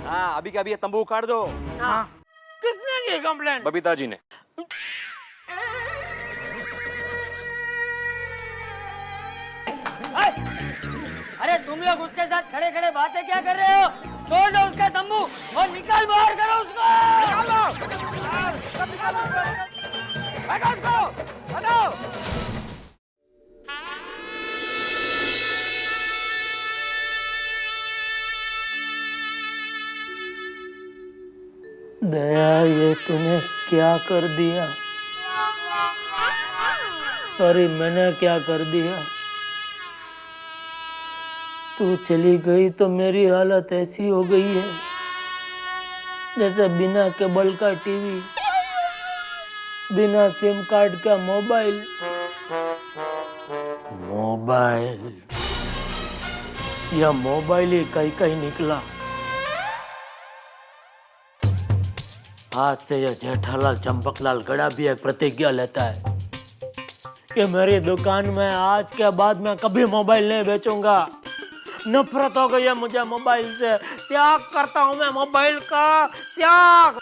हाँ, अभी के अभी ये तंबू उखाड़ दो। हाँ। किसने की कंप्लेंट? बबीता जी ने। अरे तुम लोग उसके साथ खड़े खड़े बातें क्या कर रहे हो? तोड़ दो उसका तंबू और निकाल बाहर करो उसको। हटो उसको, हटो। दया, ये तूने क्या कर दिया? सॉरी, मैंने क्या कर दिया? तू चली गई तो मेरी हालत ऐसी हो गई है जैसे बिना केबल का टीवी, बिना सिम कार्ड का मोबाइल। या मोबाइल ही कहीं कहीं निकला। आज से यह जेठालाल चंपकलाल गड़ा भी एक प्रतिज्ञा लेता है कि मेरी दुकान में आज के बाद मैं कभी मोबाइल नहीं बेचूंगा। नफरत हो गई है मुझे मोबाइल से। त्याग करता हूं मैं मोबाइल का, त्याग।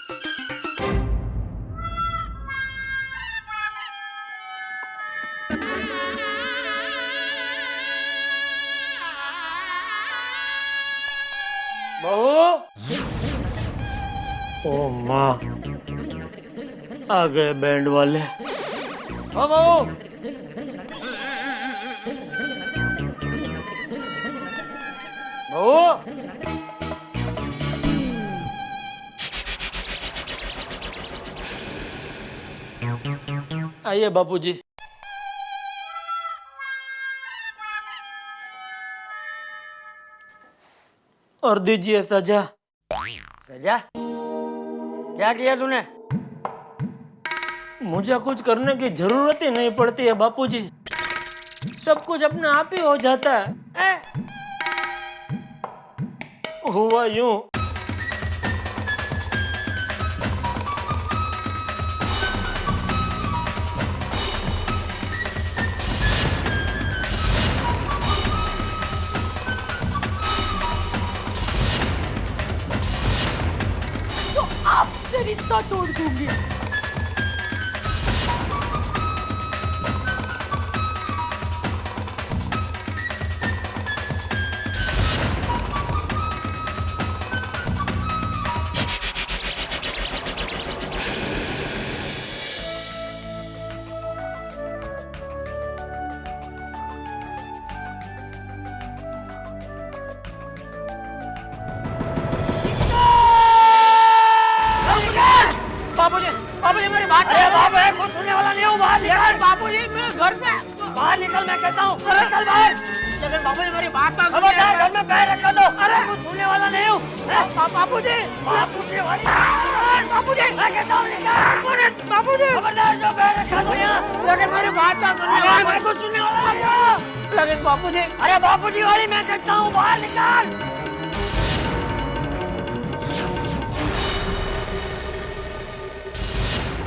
बहू, ओ माँ, आ गए बैंड वाले। ओ बहू, बहू, आइए बापूजी। और दीजिए सजा। सजा? क्या किया तूने? मुझे कुछ करने की जरूरत ही नहीं पड़ती है बापूजी, सब कुछ अपने आप ही हो जाता है। हुआ यूं, तो आपसे रिश्ता तोड़ दूंगी। बाबूजी, बाबूजी मेरी बात। अरे बाप रे, कुछ सुनने वाला नहीं हूँ, बाहर निकल। बाबूजी मैं घर से बाहर निकल, मैं कहता हूँ। निकल बाहर। लेकिन बाबूजी मेरी बात तो खबरदार, घर में पैर रखा दो। अरे कुछ सुनने वाला नहीं हूँ। बाबूजी, बापूजी वाली। बाबूजी, मैं कहता हूँ निकल। बाबूजी, खबरदार, जो पैर रखा दो यहाँ। लेकिन मेरी बात तो अरे मैं कुछ सुनने वाला नहीं हूँ। लेकिन बाबूजी, अरे बापूजी वाली, मैं कहता हूँ बाहर निकल।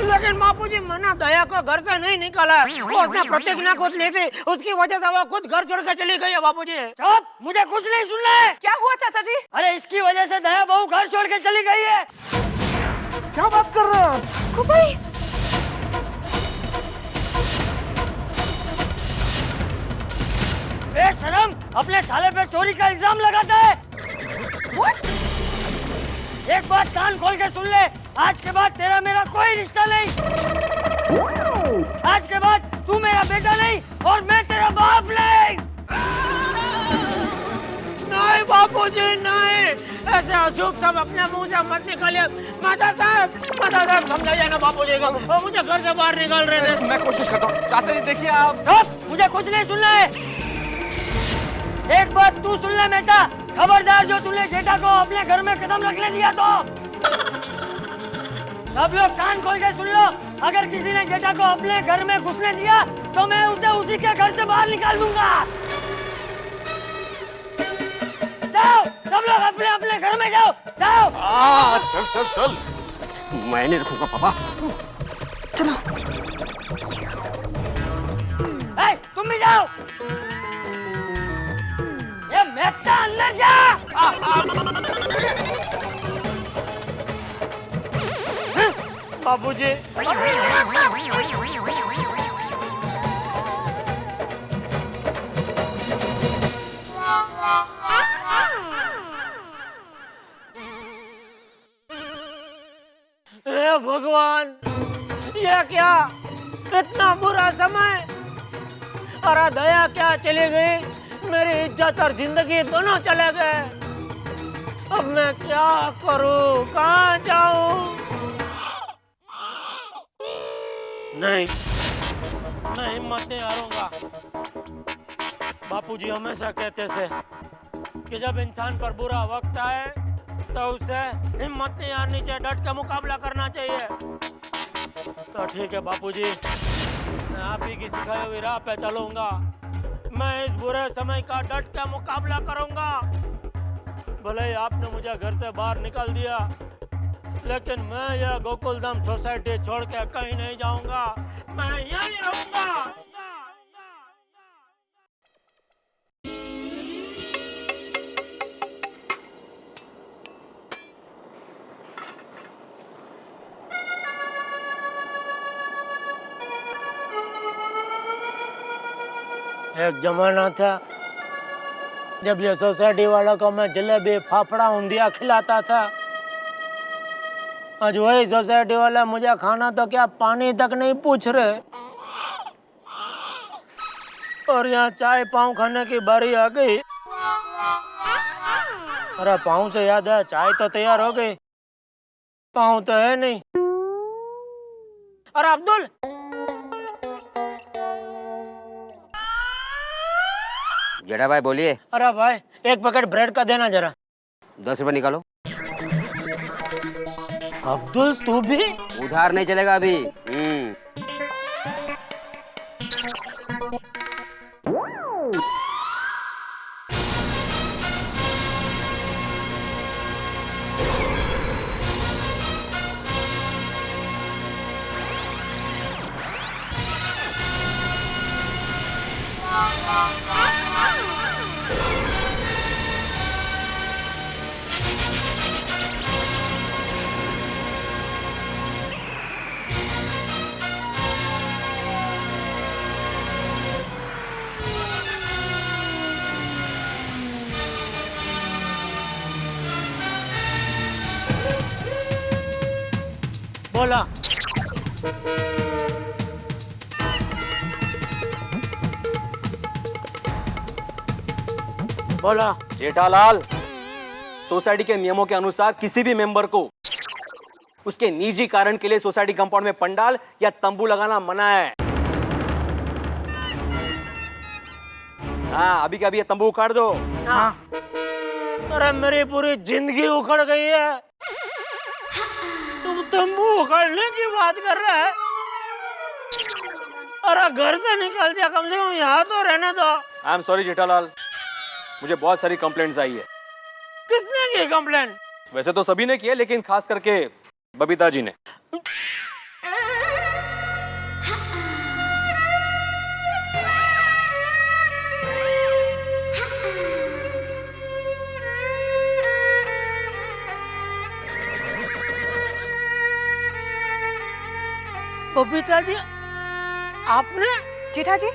लेकिन बापूजी मना दया को घर से नहीं निकाला। वो उसने प्रतिज्ञा खुद ली थी, उसकी वजह से वो खुद घर छोड़ के चली गई है बापूजी। चुप, मुझे कुछ नहीं सुनना है। क्या हुआ चाचा जी? अरे इसकी वजह से दया बहू घर छोड़ के चली गई है। क्या बात कर रहे हो? कुबई, बेशरम, अपने साले पे चोरी का इल्जाम लगाता है। एक बात कान खोल के सुन ले, आज के बाद तेरा मेरा कोई रिश्ता नहीं। आज के बाद तू मेरा बेटा नहीं और मैं तेरा बाप नहीं। नहीं बापूजी नहीं, ऐसे अशुभ सब अपने मुंह से मत निकालिए। माता साहब समझाइए ना बापूजी को, वो मुझे घर से बाहर निकाल रहे थे। मैं कोशिश करता हूँ। चाचा जी देखिए आप। चुप, मुझे कुछ नहीं सुनना है। एक बात तू सुन ले बेटा, खबरदार जो तूने जेठा को अपने घर में कदम रखने दिया तो सब लोग कान खोल के सुन लो। अगर किसी ने जेठा को अपने घर में घुसने दिया तो मैं उसे उसी के घर से बाहर निकाल दूंगा। जाओ, सब लोग अपने अपने घर में जाओ, जाओ। चल चल चल, मैं नहीं रखूंगा पापा। चलो। तुम भी जाओ। ये मेहता अंदर जा। बाबूजी। हे भगवान, ये क्या इतना बुरा समय। अरे दया क्या चली गई, मेरी इज्जत और जिंदगी दोनों चले गए। अब मैं क्या करूं, कहाँ जाऊं? नहीं, मैं हिम्मत नहीं हारूंगा। बापूजी हमेशा कहते थे कि जब इंसान पर बुरा वक्त आए तो उसे हिम्मत नहीं हारनी चाहिए, डट के मुकाबला करना चाहिए। तो ठीक है बापूजी, मैं आप ही की सिखाई हुई राह पे चलूंगा। मैं इस बुरे समय का डट के मुकाबला करूंगा। भले ही आपने मुझे घर से बाहर निकाल दिया, लेकिन मैं यह गोकुलधाम सोसाइटी छोड़ के कहीं नहीं जाऊंगा। मैं यहीं रहूंगा। एक जमाना था जब ये सोसाइटी वालों को मैं जलेबी, फाफड़ा, ऊंधिया खिलाता था। आज वही सोसाइटी वाला मुझे खाना तो क्या पानी तक नहीं पूछ रहे। और यहाँ चाय पाव खाने की बारी आ गई। अरे पाव से याद है, चाय तो तैयार हो गई, पाव तो है नहीं। अरे अब्दुल, जेठा भाई बोलिए। अरे भाई एक पैकेट ब्रेड का देना जरा। 10 रुपए निकालो। अब्दुल तू भी? उधार नहीं चलेगा अभी। बोला। बोला। जेठालाल, सोसाइटी के नियमों के अनुसार किसी भी मेंबर को उसके निजी कारण के लिए सोसाइटी कंपाउंड में पंडाल या तंबू लगाना मना है। हाँ, अभी का अभी ये तंबू उखाड़ दो। हाँ। अरे मेरी पूरी जिंदगी उखड़ गई है, तुम तंबू उखाड़ने की बात कर रहे हैं? अरे घर से निकल दिया, कम से कम यहाँ तो रहने दो। आई एम सॉरी जेठालाल, मुझे बहुत सारी कंप्लेंट्स आई है। किसने की कंप्लेंट? वैसे तो सभी ने की है, लेकिन खास करके बबीता जी ने। बबीता जी, आपने? जेठा जी,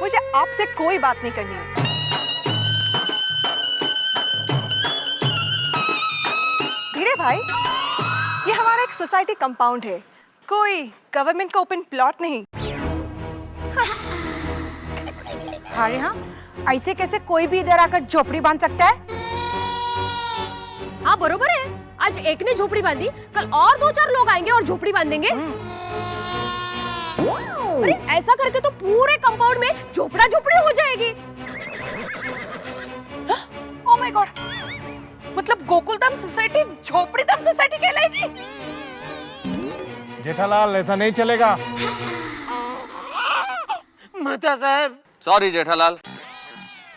मुझे आपसे कोई बात नहीं करनी है। भिड़े भाई, ये हमारा एक सोसाइटी कंपाउंड है, कोई गवर्नमेंट का ओपन प्लॉट नहीं। अरे हाँ, ऐसे कैसे कोई भी इधर आकर झोपड़ी बांध सकता है? हाँ बरोबर है, आज एक ने झोपड़ी बांधी, कल और 2-4 लोग आएंगे और झोपड़ी बांधेंगे। अरे ऐसा करके तो पूरे कंपाउंड में झोपड़ा झोपड़ी हो जाएगी। ओह माय गॉड, मतलब गोकुलधाम सोसाइटी झोपड़ीधाम सोसाइटी कहलाएगी? जेठालाल, ऐसा नहीं चलेगा। मेहता साहब। सॉरी जेठालाल,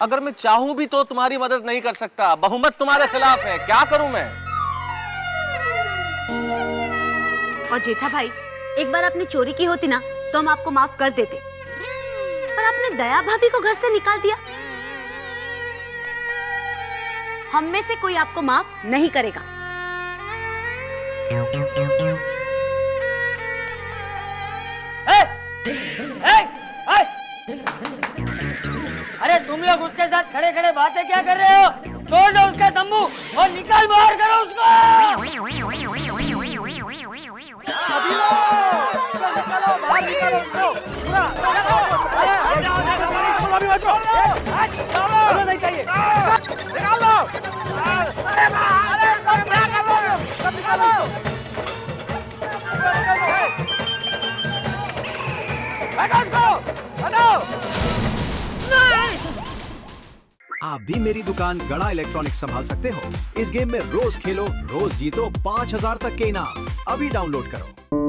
अगर मैं चाहूं भी तो तुम्हारी मदद नहीं कर सकता। बहुमत तुम्हारे खिलाफ है, क्या करूं मैं? और जेठा भाई, एक बार आपने चोरी की होती ना तो हम आपको माफ कर देते, पर आपने दया भाभी को घर से निकाल दिया। हम में से कोई आपको माफ नहीं करेगा। अरे तुम लोग उसके साथ खड़े खड़े बातें क्या कर रहे हो? तोड़ दो उसका तंबू और निकाल बाहर करो उसको। आप भी मेरी दुकान गड़ा इलेक्ट्रॉनिक्स संभाल सकते हो। इस गेम में रोज खेलो, रोज जीतो 5000 तक के इनाम। अभी डाउनलोड करो।